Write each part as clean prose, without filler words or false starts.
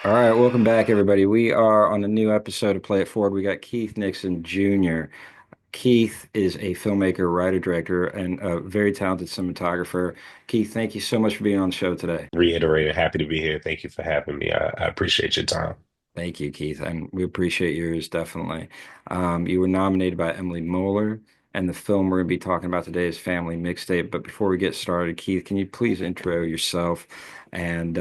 All right, welcome back, everybody. We are on a new episode of Play It Forward. We got Keith Nixon Jr. Keith is a filmmaker, writer, director, and a very talented cinematographer. Keith, thank you so much for being on the show today. Reiterated, happy to be here. Thank you for having me. I appreciate your time. Thank you, Keith, and we appreciate yours definitely. You were nominated by Emily Moeller, and the film we're going to be talking about today is Family Mixtape. But before we get started, Keith, can you please intro yourself, and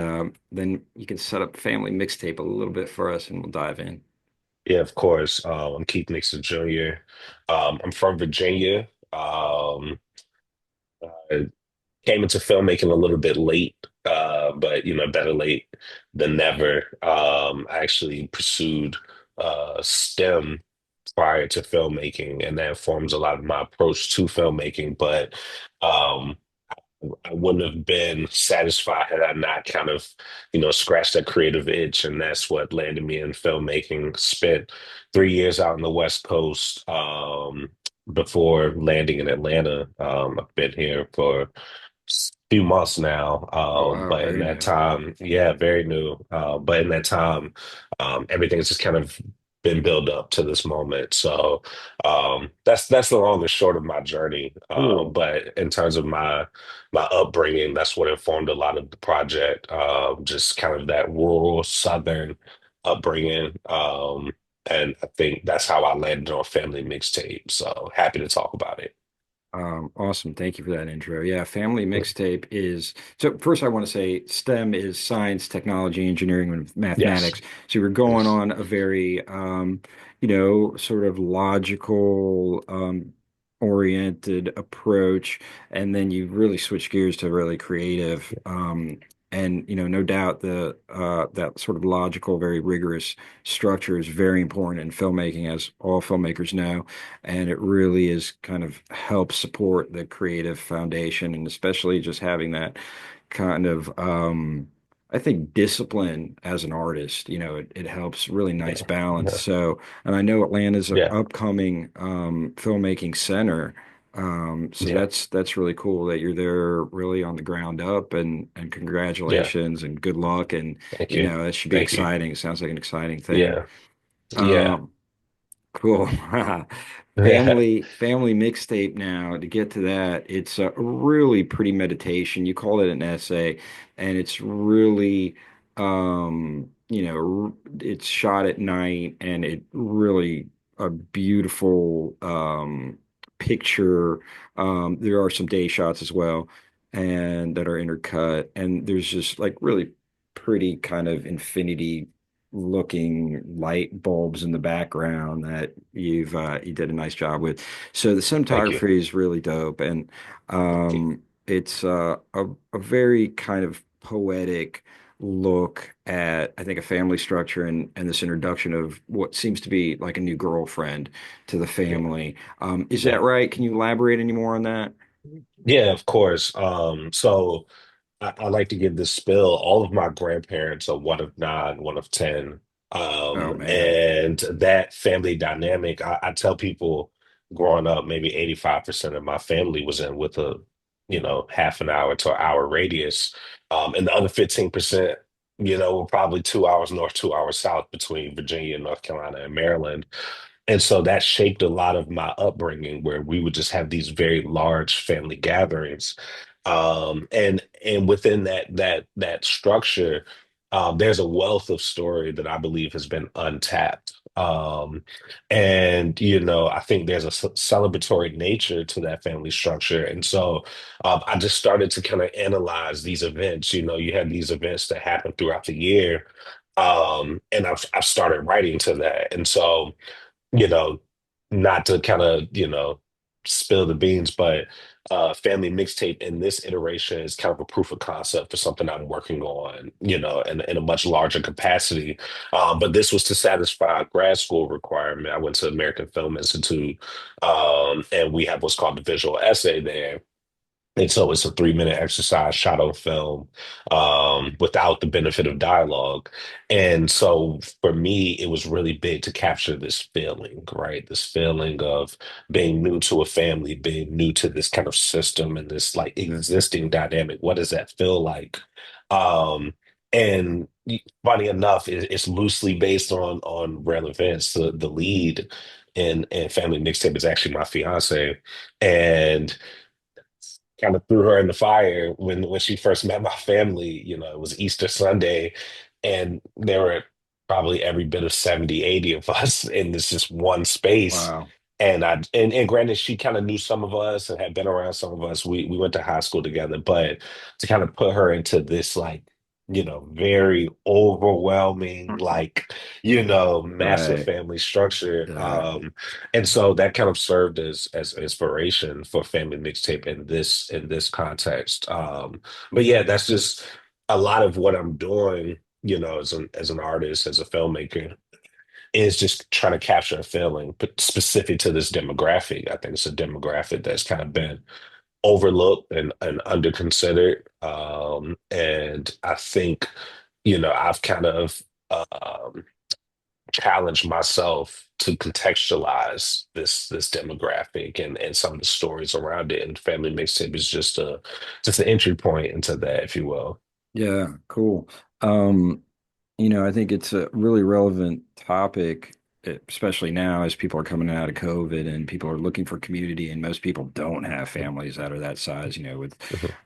then you can set up Family Mixtape a little bit for us, and we'll dive in. Yeah, of course. I'm Keith Nixon Jr. I'm from Virginia. I came into filmmaking a little bit late, but better late than never. I actually pursued STEM prior to filmmaking, and that forms a lot of my approach to filmmaking. But um, I wouldn't have been satisfied had I not kind of, scratched that creative itch, and that's what landed me in filmmaking. Spent 3 years out on the West Coast before landing in Atlanta. I've been here for a few months now, Oh, wow, but in very that new. time, yeah, very new. But in that time, everything's just kind of been built up to this moment. So that's the long and short of my journey. Cool. But in terms of my upbringing, that's what informed a lot of the project. Just kind of that rural Southern upbringing. And I think that's how I landed on Family Mixtape. So happy to talk about it. Awesome. Thank you for that intro. Yeah, Family Mixtape is so first I want to say STEM is science, technology, engineering, and Yes. mathematics. So we're going on a very sort of logical oriented approach, and then you really switch gears to really creative. And no doubt the that sort of logical, very rigorous structure is very important in filmmaking, as all filmmakers know, and it really is kind of helps support the creative foundation, and especially just having that kind of I think discipline as an artist, it helps really nice Yeah. balance. Yeah. So, and I know Atlanta's an Yeah. upcoming filmmaking center. So Yeah. that's really cool that you're there really on the ground up, and Yeah. congratulations and good luck, and Thank you. it should be Thank you. exciting. It sounds like an exciting thing. Yeah. Yeah. Um, Cool. Yeah. Family mixtape now. To get to that, it's a really pretty meditation. You call it an essay, and it's really, it's shot at night, and it really a beautiful picture. There are some day shots as well, and that are intercut, and there's just like really pretty kind of infinity looking light bulbs in the background that you did a nice job with. So the Thank you. cinematography is really dope, and Thank you. it's a very kind of poetic look at I think a family structure and this introduction of what seems to be like a new girlfriend to the Yeah. family. Is that Yeah. right? Can you elaborate any more on that? Yeah, of course. So I like to give this spill. All of my grandparents are one of nine, one of 10. Oh man. And that family dynamic, I tell people growing up, maybe 85% of my family was in with a, half an hour to an hour radius. And the other 15%, were probably 2 hours north, 2 hours south between Virginia, North Carolina, and Maryland. And so that shaped a lot of my upbringing where we would just have these very large family gatherings. And within that structure, there's a wealth of story that I believe has been untapped. And I think there's a celebratory nature to that family structure. And so I just started to kind of analyze these events. You had these events that happen throughout the year. And I've started writing to that. And so you know, not to kind of, spill the beans, but Family Mixtape in this iteration is kind of a proof of concept for something I'm working on, in a much larger capacity. But this was to satisfy a grad school requirement. I went to American Film Institute, and we have what's called the visual essay there. And so it's a 3-minute exercise shot on film without the benefit of dialogue. And so for me, it was really big to capture this feeling, right? This feeling of being new to a family, being new to this kind of system and this like existing dynamic. What does that feel like? Um, and funny enough, it's loosely based on real events. The lead in Family Mixtape is actually my fiance, and kind of threw her in the fire when she first met my family. You know, it was Easter Sunday, and there were probably every bit of 70, 80 of us in this just one space. Wow. And granted, she kind of knew some of us and had been around some of us. We went to high school together, but to kind of put her into this like, very overwhelming, like, massive Right. family structure. Yeah. And so that kind of served as inspiration for Family Mixtape in this context. But yeah, that's just a lot of what I'm doing, as an artist, as a filmmaker, is just trying to capture a feeling, but specific to this demographic. I think it's a demographic that's kind of been overlooked and under considered. And I think, I've kind of challenge myself to contextualize this demographic and some of the stories around it. And Family Mixtape is just an entry point into that, if you will. Yeah, cool. Um, I think it's a really relevant topic, especially now as people are coming out of COVID and people are looking for community, and most people don't have families that are that size, with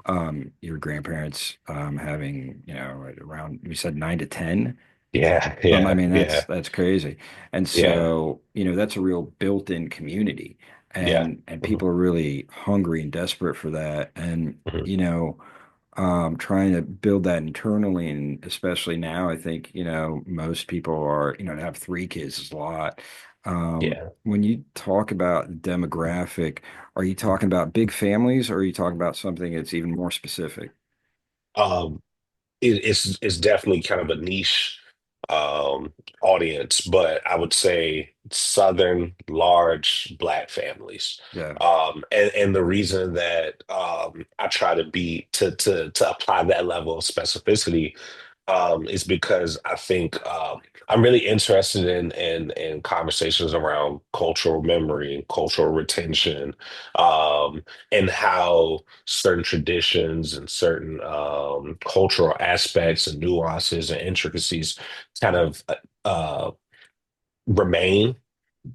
Mhm. your grandparents having, around, we said 9 to 10. Yeah, I yeah, mean, that's yeah, that's crazy. And yeah, so, that's a real built-in community. yeah. And Mhm, people are really hungry and desperate for that. And, mhm. trying to build that internally, and especially now, I think, most people are, to have 3 kids is a lot. Yeah. When you talk about demographic, are you talking about big families, or are you talking about something that's even more specific? Um, it's definitely kind of a niche um audience, but I would say Southern large Black families. Yeah, And the reason that I try to apply that level of specificity is because I think I'm really interested in conversations around cultural memory and cultural retention, and how certain traditions and certain cultural aspects and nuances and intricacies kind of uh, remain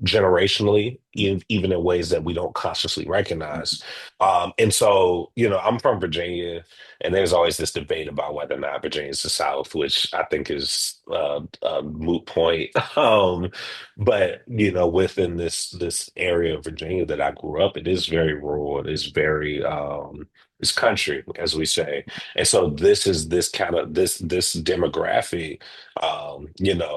generationally, even in ways that we don't consciously recognize. And so, I'm from Virginia, and there's always this debate about whether or not Virginia is the South, which I think is a moot point. But within this area of Virginia that I grew up, it is very rural. It is very it's country, as we say. And so this is this demographic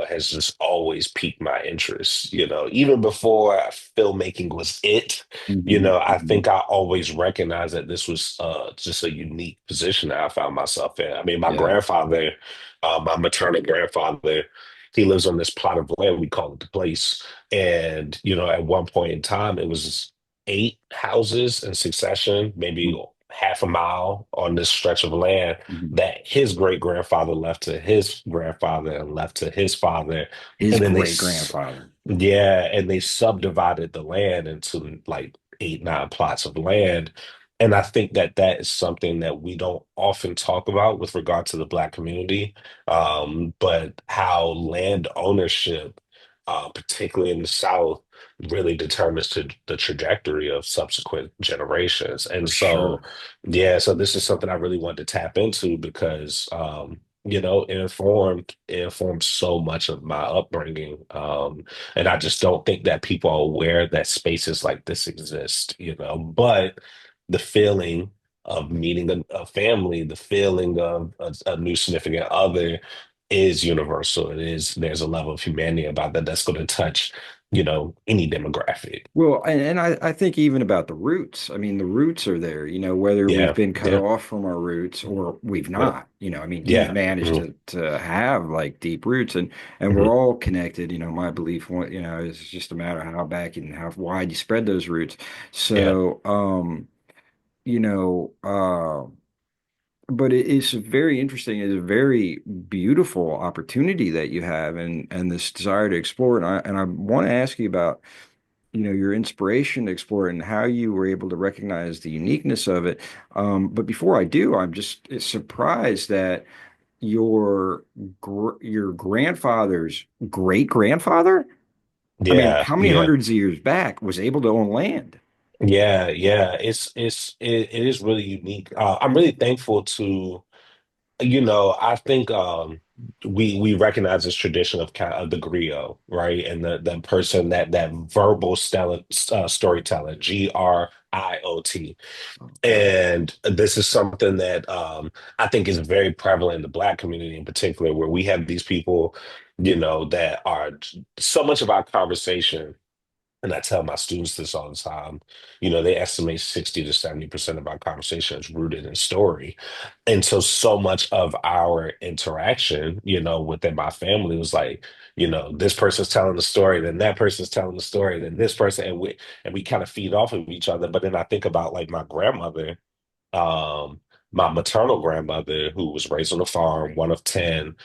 has just always piqued my interest. Even before filmmaking was it, hmm I hmm think I always recognized that this was just a unique position that I found myself in. I mean, my Yeah. grandfather, my maternal grandfather, he lives on this plot of land, we call it the place. And, at one point in time, it was 8 houses in succession, maybe half a mile on this stretch of land Mhm. that his great grandfather left to his grandfather and left to his father. His And then great grandfather. yeah, and they subdivided the land into like 8, 9 plots of land. And I think that that is something that we don't often talk about with regard to the Black community, but how land ownership, particularly in the South, really determines the trajectory of subsequent generations. And For so, sure. yeah, so this is something I really wanted to tap into because, it informed so much of my upbringing. And I just don't think that people are aware that spaces like this exist. But the feeling of meeting a family, the feeling of a new significant other is universal. There's a level of humanity about that that's going to touch, any demographic. Well, and I think even about the roots. I mean, the roots are there, whether we've Yeah, been cut yeah, off from our roots or we've yeah, not. I mean, he's yeah. managed Mhm, to have like deep roots, and we're mhm, all connected. My belief, is just a matter of how back and how wide you spread those roots. yeah, So, you know, but it is very interesting. It's a very beautiful opportunity that you have, and this desire to explore. And I want to ask you about, your inspiration to explore it and how you were able to recognize the uniqueness of it. But before I do, I'm just surprised that your your grandfather's great grandfather? I mean, Yeah, how many yeah. hundreds of years back was able to own land? Yeah, yeah, it is really unique. I'm really thankful to, I think we recognize this tradition of kind of the griot, right? And the person that verbal storyteller, GRIOT. Okay. And this is something that I think is very prevalent in the Black community in particular, where we have these people, that are so much of our conversation. And I tell my students this all the time. They estimate 60 to 70% of our conversation is rooted in story. And so much of our interaction, within my family was like, this person's telling the story, then that person's telling the story, then this person, and we kind of feed off of each other. But then I think about like my grandmother, um, my maternal grandmother, who was raised on a farm, one of 10,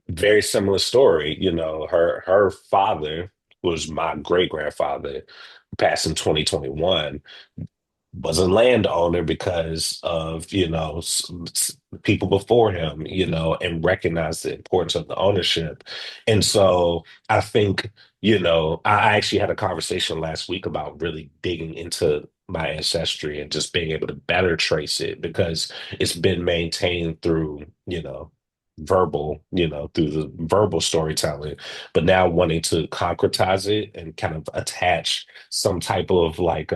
very similar story. Her father was my great grandfather, passed in 2021, was a landowner because of, people before him, and recognized the importance of the ownership. And so I think, I actually had a conversation last week about really digging into my ancestry and just being able to better trace it because it's been maintained through, through the verbal storytelling, but now wanting to concretize it and kind of attach some type of like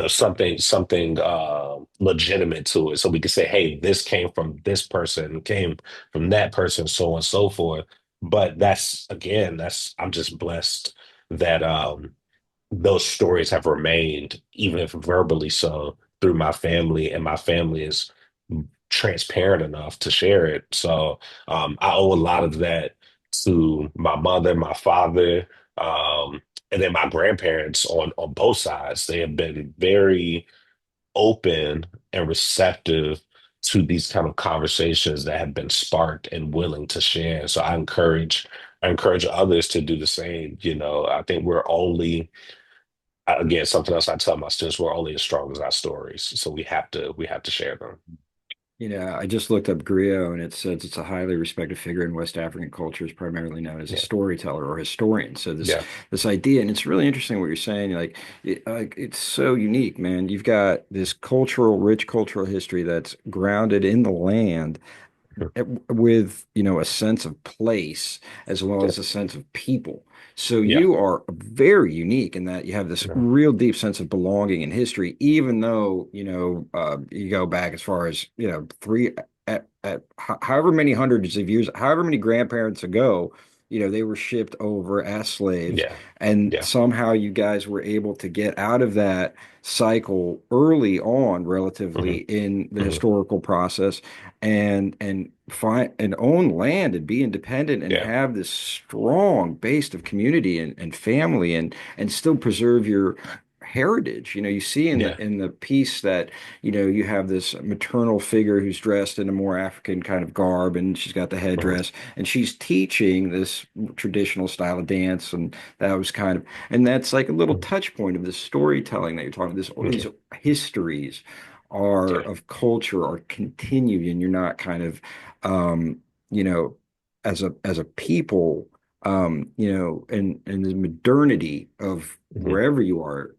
something legitimate to it, so we can say, hey, this came from this person, came from that person, so on and so forth. But that's, again, that's I'm just blessed that those stories have remained, even if verbally so, through my family, and my family is transparent enough to share it. So I owe a lot of that to my mother, my father, um, and then my grandparents on both sides. They have been very open and receptive to these kind of conversations that have been sparked and willing to share. So I encourage others to do the same. I think we're only, again, something else I tell my students, we're only as strong as our stories. So we have to share them. I just looked up griot and it says it's a highly respected figure in West African cultures, primarily known as a Yeah. storyteller or historian. So Yeah. this idea, and it's really interesting what you're saying. It's so unique, man. You've got this rich cultural history that's grounded in the land, with a sense of place as well Yeah. as a sense of people. So Yeah. you are very unique in that you have this Yeah. real deep sense of belonging in history, even though you go back as far as three however many hundreds of years, however many grandparents ago. They were shipped over as slaves, Yeah. and Yeah. somehow you guys were able to get out of that cycle early on, relatively Hmm. in the Hmm. historical process, and find and own land and be independent and Yeah. have this strong base of community and family and still preserve your heritage. You see in Yeah. the piece that you have this maternal figure who's dressed in a more African kind of garb, and she's got the Hmm. headdress, and she's teaching this traditional style of dance, and that was kind of, and that's like a little touch point of the storytelling that you're talking about. This All these Yeah. histories are Yeah. of culture are continued, and you're not kind of you know as a people, and the modernity of Hmm. wherever you are,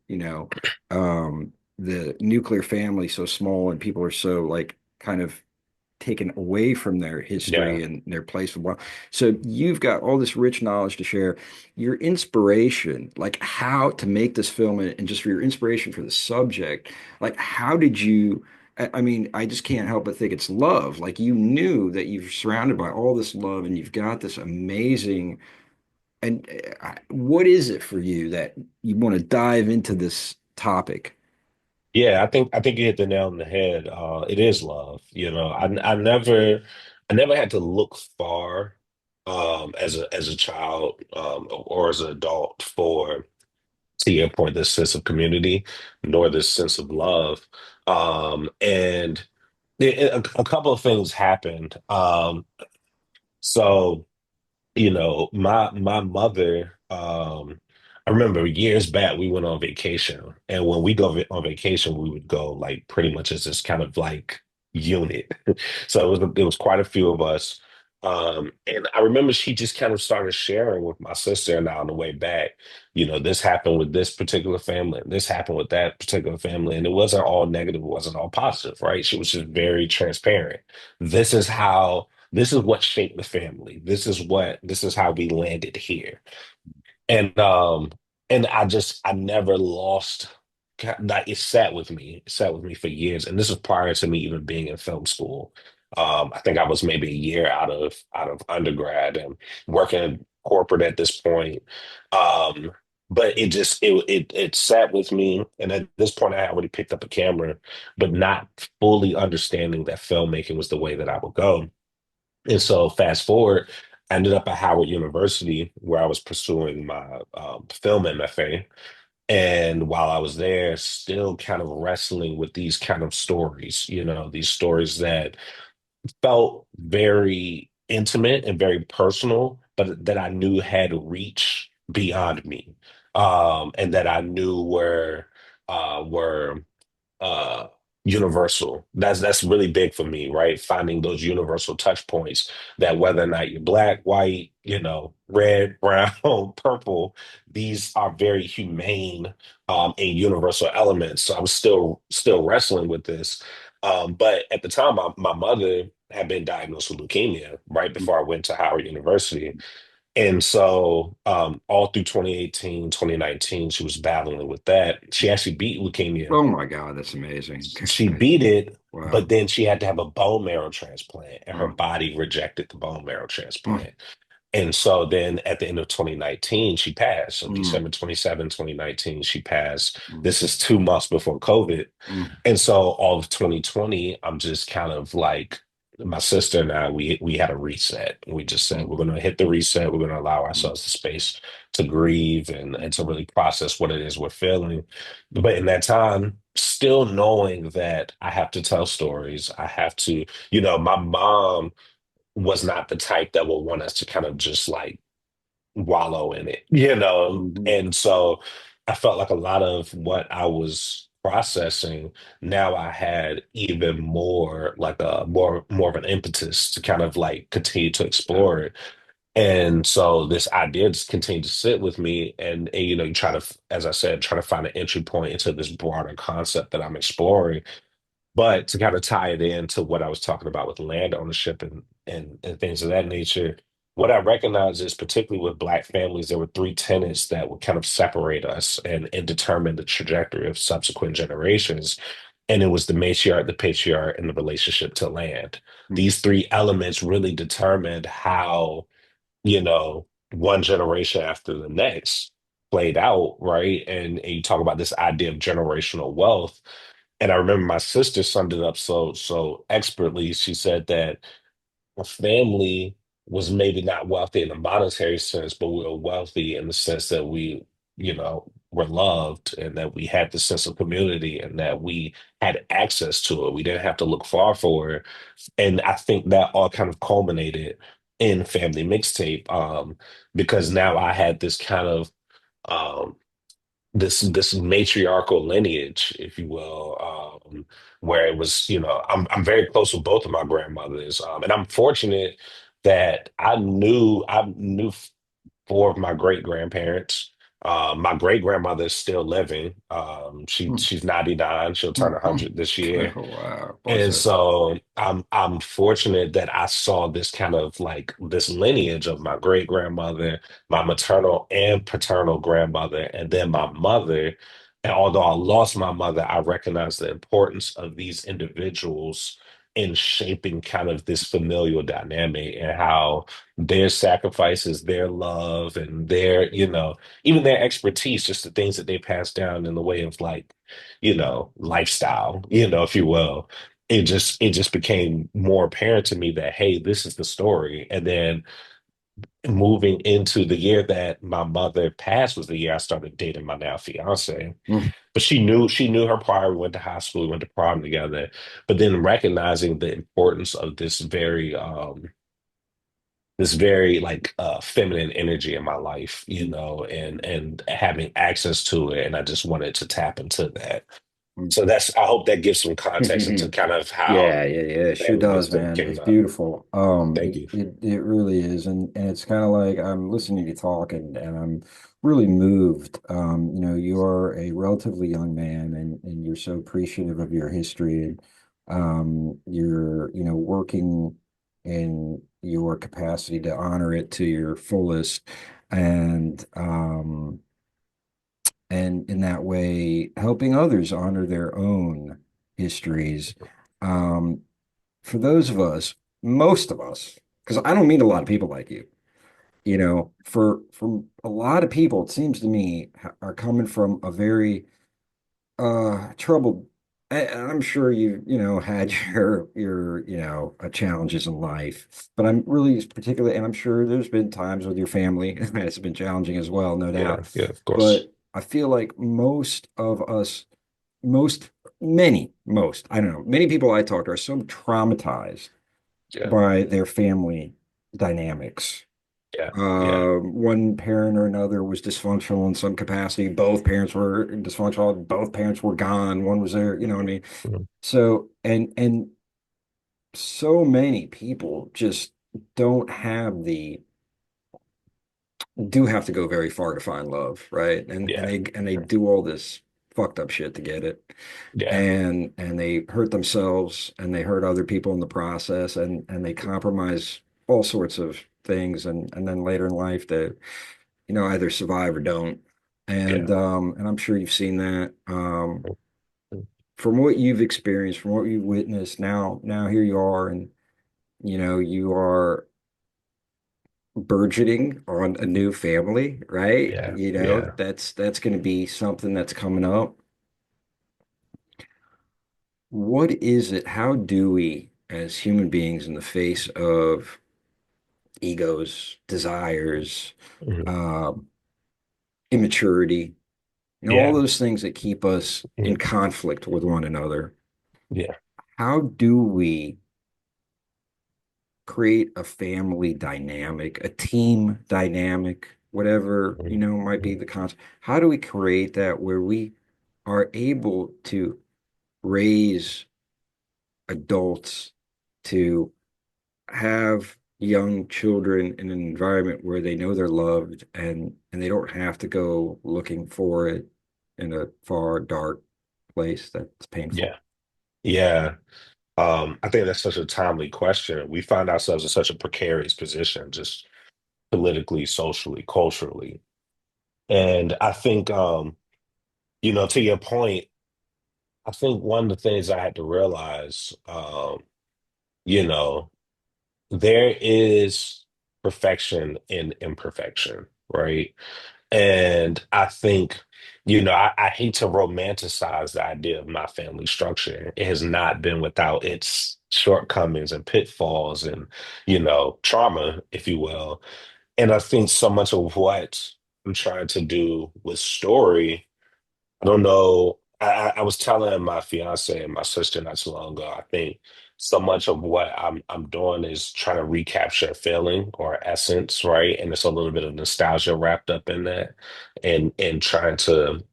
the nuclear family so small, and people are so like kind of taken away from their Yeah. history and their place of life. So you've got all this rich knowledge to share. Your inspiration, like how to make this film, and just for your inspiration for the subject, like how did you? I mean, I just can't help but think it's love. Like you knew that you're surrounded by all this love, and you've got this amazing. And what is it for you that you want to dive into this topic? Yeah, I think you hit the nail on the head. It is love. I never had to look far, as a child, or as an adult, for, to your point, this sense of community, nor this sense of love. And a couple of things happened. So my mother, I remember years back we went on vacation, and when we go on vacation, we would go like pretty much as this kind of like unit. So it was quite a few of us. And I remember she just kind of started sharing with my sister and I on the way back, this happened with this particular family, and this happened with that particular family. And it wasn't all negative, it wasn't all positive, right? She was just very transparent. This is what shaped the family. This is how we landed here. And I never lost, like, it sat with me. It sat with me for years. And this was prior to me even being in film school. I think I was maybe a year out of undergrad and working corporate at this point. Um, but it sat with me. And at this point I had already picked up a camera, but not fully understanding that filmmaking was the way that I would go. And so fast forward, I ended up at Howard University where I was pursuing my film MFA. And while I was there, still kind of wrestling with these kind of stories, these stories that felt very intimate and very personal, but that I knew had reach beyond me, and that I knew were uh universal. That's really big for me, right? Finding those universal touch points that whether or not you're black, white, red, brown, purple, these are very humane and universal elements. So I was still wrestling with this. But at the time my mother had been diagnosed with leukemia right before I went to Howard University. And so, all through 2018, 2019, she was battling with that. She actually beat leukemia. Oh my God, that's amazing. She beat it, but Wow. then she had to have a bone marrow transplant, and her Wow. body rejected the bone marrow Mm, transplant. And so then at the end of 2019, she passed. So mm, December 2019, she passed. mm, This is 2 months before COVID. mm, And so all of 2020, I'm just kind of like, my sister and I, we had a reset. We just said, mm, we're going to hit the reset. We're going to allow mm, ourselves the space to grieve and to really process what it is we're feeling. But in that time, still knowing that I have to tell stories, I have to, my mom was not the type that would want us to kind of just like wallow in it, mm, And so I felt like a lot of what I was processing, now I had even more like a more of an impetus to kind of like continue to yeah. explore it. And so this idea just continued to sit with me, and you try to, as I said, try to find an entry point into this broader concept that I'm exploring. But to kind of tie it into what I was talking about with land ownership and things of that nature, what I recognize is particularly with Black families, there were three tenets that would kind of separate us and determine the trajectory of subsequent generations. And it was the matriarch, the patriarch, and the relationship to land. Mm, These three elements really determined how, one generation after the next played out, right? And you talk about this idea of generational wealth. And I remember my sister summed it up so expertly. She said that a family was maybe not wealthy in a monetary sense, but we were wealthy in the sense that we, were loved, and that we had the sense of community, and that we had access to it. We didn't have to look far for it. And I think that all kind of culminated in Family Mixtape, because now I had this kind of um, this matriarchal lineage, if you will, where it was, I'm very close with both of my grandmothers, and I'm fortunate that I knew four of my great grandparents. My great grandmother is still living. mm, She's 99. She'll turn mm, mm. 100 this year. Wow. Bless And her. so I'm fortunate that I saw this kind of like this lineage of my great grandmother, my maternal and paternal grandmother, and then my mother. And although I lost my mother, I recognize the importance of these individuals in shaping kind of this familial dynamic, and how their sacrifices, their love, and their, even their expertise, just the things that they passed down in the way of like, lifestyle, if you will, it just became more apparent to me that, hey, this is the story. And then moving into the year that my mother passed was the year I started dating my now fiance. Mm, But she knew her prior. We went to high school, we went to prom together. But then recognizing the importance of this very like feminine energy in my life, mm, and having access to it, and I just wanted to tap into that. So that's, I hope that gives some context into kind of how Yeah, yeah, yeah, it sure family does, Mixtape man. came It's out. beautiful. Thank you. It really is, and it's kind of like I'm listening to you talk, and I'm really moved. You are a relatively young man, and you're so appreciative of your history, and you're, working in your capacity to honor it to your fullest, and and in that way, helping others honor their own histories. Um, for those of us, most of us, because I don't meet a lot of people like you, for a lot of people, it seems to me are coming from a very troubled. And I'm sure had your challenges in life, but I'm really particularly, and I'm sure there's been times with your family it's been challenging as well, no Yeah, doubt. yeah, of course. But I feel like most of us, most, most, I don't know, many people I talk to are so traumatized Yeah, by their family dynamics. yeah, yeah. One parent or another was dysfunctional in some capacity. Both parents were dysfunctional. Both parents were gone. One was there. You know what I mean? Mhm. So, and so many people just don't have the do have to go very far to find love, right? And Yeah, they do all this fucked up shit to get it. yeah, And they hurt themselves and they hurt other people in the process, and they compromise all sorts of things, and then later in life they either survive or don't. yeah. And I'm sure you've seen that. From what you've experienced, from what you've witnessed, now here you are, and you are burgeoning on a new family, right? Yeah, yeah. That's going to be something that's coming up. What is it? How do we, as human beings, in the face of egos, desires, Mhm. um, immaturity, all Yeah, those things that keep us in mhm. conflict with one another, Yeah. how do we create a family dynamic, a team dynamic, whatever, Mhm. might be Mhm. the concept? How do we create that where we are able to raise adults to have young children in an environment where they know they're loved, and they don't have to go looking for it in a far dark place that's painful? Yeah, yeah. I think that's such a timely question. We find ourselves in such a precarious position, just politically, socially, culturally. And I think, to your point, I think one of the things I had to realize, you know, there is perfection in imperfection, right? And I think, I hate to romanticize the idea of my family structure. It has not been without its shortcomings and pitfalls and, trauma, if you will. And I think so much of what I'm trying to do with story, I don't know. I was telling my fiance and my sister not too long ago. I think so much of what I'm doing is trying to recapture a feeling or essence, right? And there's a little bit of nostalgia wrapped up in that, and trying to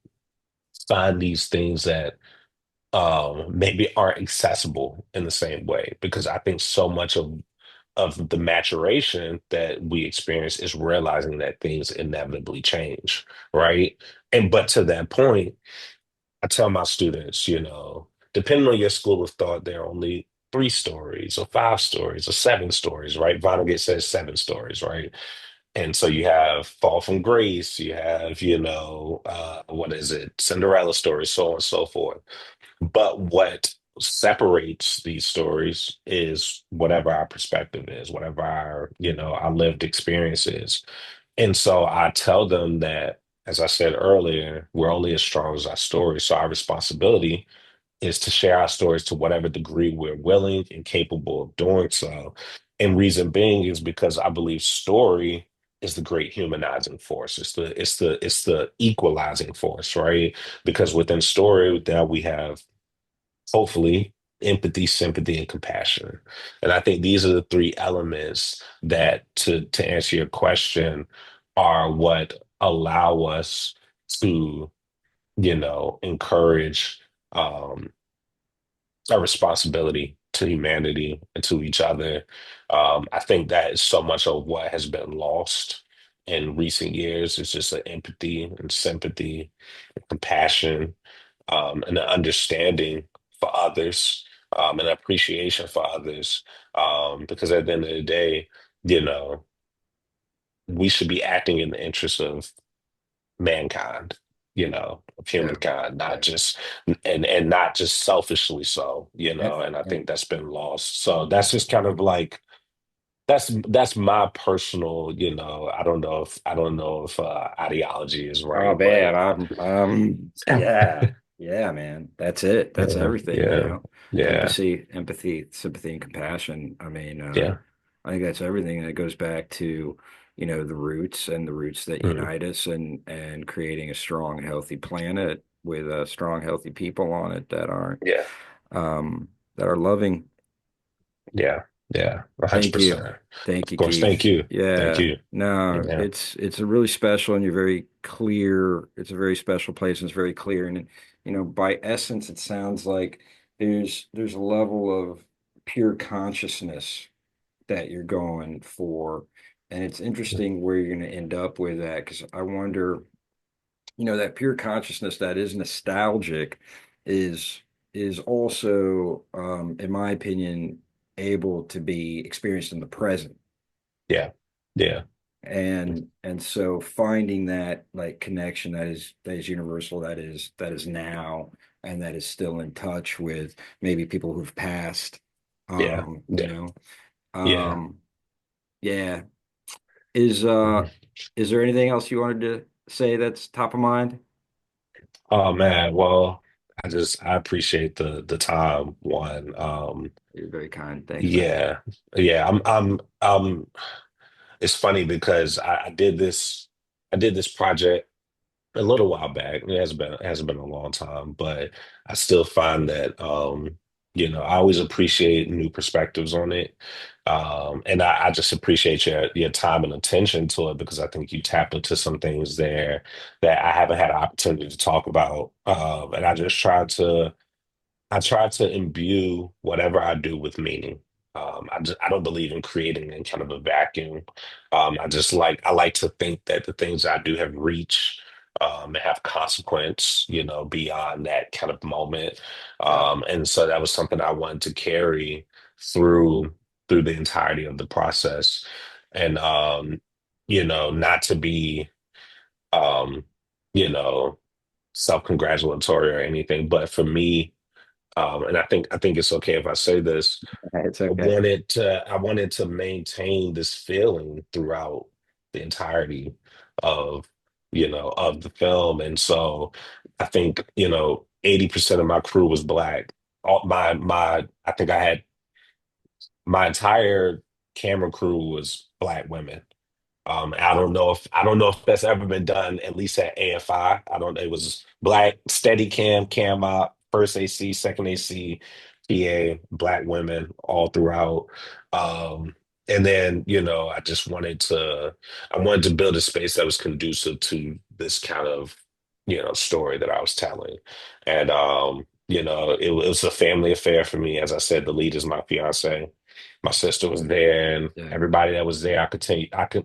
find these things that maybe aren't accessible in the same way. Because I think so much of the maturation that we experience is realizing that things inevitably change, right? And but to that point. I tell my students, depending on your school of thought, there are only three stories or five stories or seven stories, right? Vonnegut says seven stories, right? And so you have Fall from Grace, you have, what is it, Cinderella stories, so on and so forth. But what separates these stories is whatever our perspective is, whatever our lived experience is. And so I tell them that, as I said earlier, we're only as strong as our stories. So our responsibility is to share our stories to whatever degree we're willing and capable of doing so. And reason being is because I believe story is the great humanizing force. It's the equalizing force, right? Because within story, now we have hopefully empathy, sympathy, and compassion. And I think these are the three elements that, to answer your question, are what allow us to, encourage um, a responsibility to humanity and to each other. I think that is so much of what has been lost in recent years. It's just an empathy and sympathy, and compassion, and an understanding for others, and appreciation for others. Because at the end of the day, you know, we should be acting in the interest of mankind, of Yeah. humankind, not Yeah. just and not just selfishly so, And, and I and think that's been lost. So that's just kind of like that's my personal, I don't know if ideology is oh right, man, but yeah, yeah, man. That's it. That's yeah, everything, yeah, yeah, Empathy, sympathy, and compassion. yeah, I think that's everything that goes back to, the roots and the roots that mhm, unite us and creating a strong, healthy planet with strong, healthy people on it yeah, that are loving. yeah, yeah, Thank you. 100%. Thank Of you, course, thank Keith. you, thank Yeah. you. No, Yeah, it's a really special and you're very clear. It's a very special place and it's very clear. And by essence, it sounds like there's a level of pure consciousness that you're going for. And it's interesting where you're going to end up with that because I wonder, that pure consciousness that is nostalgic is is also, in my opinion, able to be experienced in the present. yeah, yeah, And so finding that like connection that is universal, that is now and that is still in touch with maybe people who've passed, yeah, um, you yeah, know, yeah. um, yeah. Is uh Mhm. is there anything else you wanted to say that's top of mind? Oh man, well, I appreciate the time one. You're very kind. Thanks, man. Yeah, yeah. It's funny because I did this project a little while back. It hasn't been a long time, but I still find that I always appreciate new perspectives on it. And I just appreciate your time and attention to it because I think you tapped into some things there that I haven't had an opportunity to talk about. And I try to imbue whatever I do with meaning. I don't believe in creating in kind of a vacuum. I like to think that the things I do have reach, and have consequence, beyond that kind of moment. Yeah. And so that was something I wanted to carry through through the entirety of the process. And not to be um, you know, self-congratulatory or anything, but for me, and I think it's okay if I say this. It's I okay. wanted to I wanted to maintain this feeling throughout the entirety of of the film, and so I think 80% of my crew was black. All my I think I had my entire camera crew was black women. I don't know if that's ever been done, at least at AFI. I don't. It was black, steady cam op, first AC, second AC, PA, black women all throughout. And then, I wanted to build a space that was conducive to this kind of, story that I was telling. And it was a family affair for me. As I said, the lead is my fiance. My sister was there, and Yeah. everybody that was there,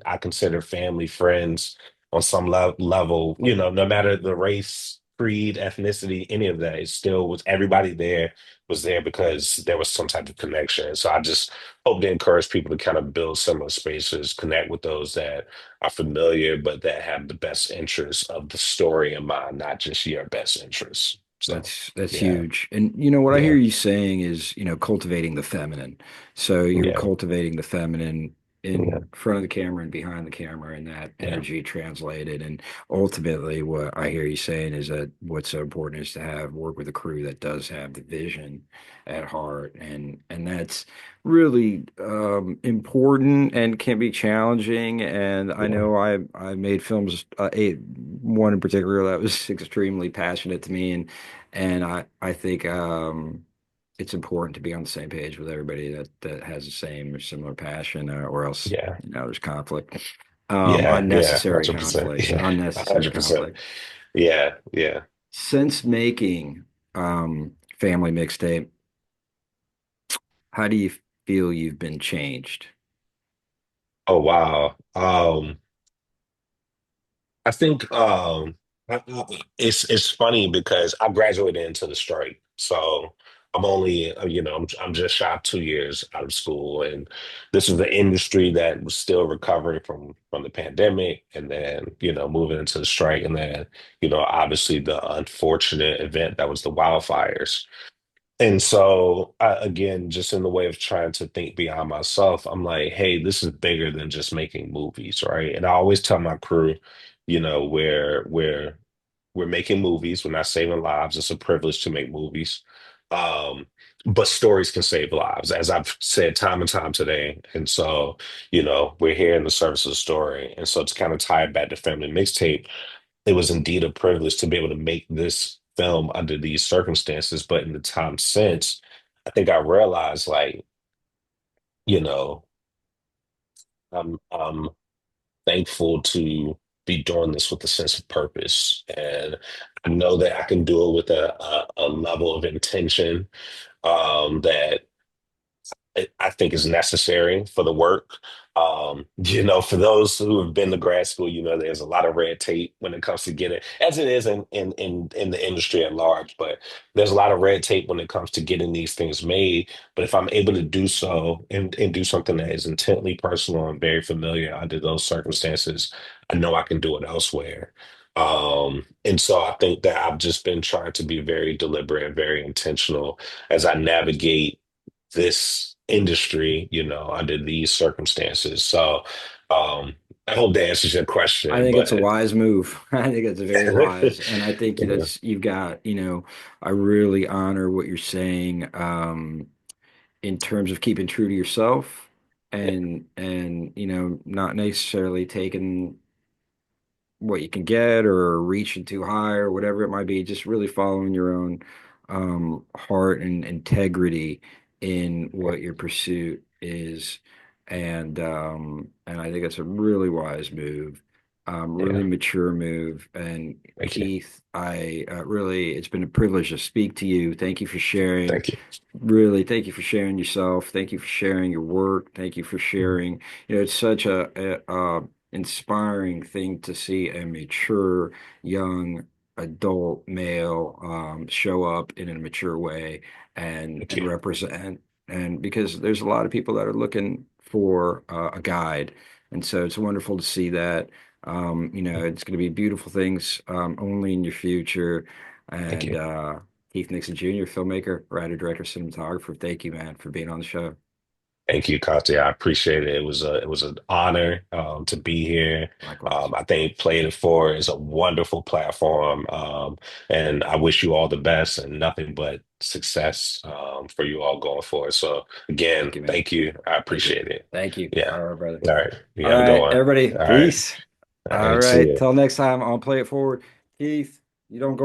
I consider family, friends on some level. No matter the race, creed, ethnicity, any of that, it still was everybody there was there because there was some type of connection. So I just hope to encourage people to kind of build similar spaces, connect with those that are familiar, but that have the best interests of the story in mind, not just your best interests. So That's yeah, huge. And what I hear yeah, you saying is, cultivating the feminine. So you're yeah, cultivating the feminine yeah, in front of the camera and behind the camera and that yeah, energy translated. And ultimately what I hear you saying is that what's so important is to have work with a crew that does have the vision at heart. And that's really important and can be challenging. And I yeah, know I made films, one in particular that was extremely passionate to me and I think it's important to be on the same page with everybody that has the same or similar passion, or else yeah. there's conflict, Yeah, yeah, unnecessary 100%. conflict, Yeah, unnecessary 100%. conflict. Yeah, yeah, Sense making. family mixtape. How do you feel you've been changed? Oh wow. I think it's funny because I graduated into the strike, so I'm only I'm just shy of 2 years out of school, and this is the industry that was still recovering from the pandemic, and then moving into the strike, and then obviously the unfortunate event that was the wildfires. And so, again, just in the way of trying to think beyond myself, I'm like, hey, this is bigger than just making movies, right? And I always tell my crew, we're making movies, we're not saving lives. It's a privilege to make movies. Um, but stories can save lives, as I've said time and time today. And so, we're here in the service of the story. And so to kind of tie it back to Family Mixtape, it was indeed a privilege to be able to make this film under these circumstances. But in the time since, I think I realized, like, you know, I'm thankful to be doing this with a sense of purpose. And I know that I can do it with a level of intention that I think is necessary for the work. For those who have been to grad school, there's a lot of red tape when it comes to getting, as it is in the industry at large, but there's a lot of red tape when it comes to getting these things made. But if I'm able to do so and do something that is intently personal and very familiar under those circumstances, I know I can do it elsewhere. And so I think that I've just been trying to be very deliberate and very intentional as I navigate this industry, under these circumstances. So, I hope that answers your I question, think it's a but wise move. I think it's very wise, and I think yeah, that's you've got. I really honor what you're saying in terms of keeping true to yourself, and not necessarily taking what you can get or reaching too high or whatever it might be, just really following your own heart and integrity in what your pursuit is. And I think it's a really wise move, really yeah. mature move. And Thank you, Keith, I really, it's been a privilege to speak to you. Thank you for sharing. thank you. Really, thank you for sharing yourself. Thank you for sharing your work. Thank you for sharing. It's such a inspiring thing to see a mature young adult male show up in a mature way Thank and you. represent. And because there's a lot of people that are looking for a guide, and so it's wonderful to see that. It's going to be beautiful things only in your future. Thank And you. Keith Nixon Jr., filmmaker, writer, director, cinematographer. Thank you, man, for being on the show. Thank you, Katya. I appreciate it. It was an honor to be here. Likewise. I think Play It For is a wonderful platform, and I wish you all the best and nothing but success for you all going forward. So again, Thank you, man. thank you. I Thank you. appreciate it. Thank you. Yeah. All right, brother. All right. You All have a good right, one. everybody. All right. Peace. All All right. See right. you. Till next time, I'll play it forward. Keith, you don't go.